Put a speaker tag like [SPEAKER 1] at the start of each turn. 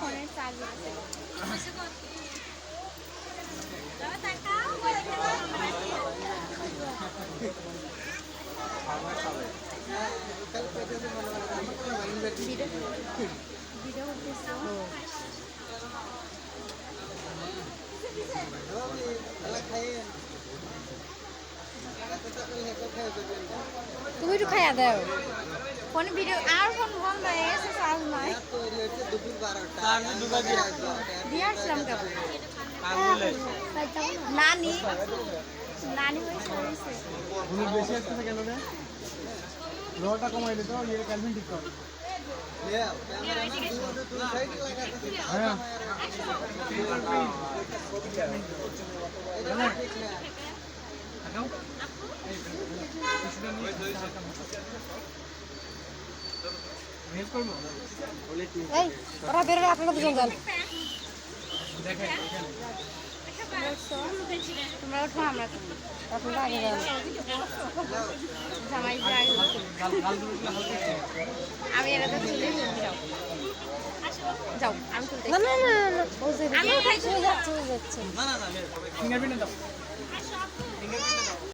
[SPEAKER 1] ফোনের চার্জ আছে। ভিডিও করতেছো? তুমি একটু খাইয়া দাও ফোনে ভিডিও আর ফোন বন্ধ হয়ে গেছে চার্জ নাই দিয়ে আসলাম কেবল নানি নানি হয়েছে
[SPEAKER 2] বেশি আসতেছে কেন রে লোটা কমাই দিত ইয়ে ক্যালভিন ঠিক কর হ্যাঁ
[SPEAKER 1] এই ওরা বেরোলে আপনারা দুজন যান তোমরা ওঠো আমরা আপনারা আগে যান জামাই যে আগে আমি এরা তো চলে যাও যাও আমি তুলতে না না না আমি উঠাই চলে যাচ্ছে
[SPEAKER 2] না না না ফিঙ্গারপ্রিন্ট দাও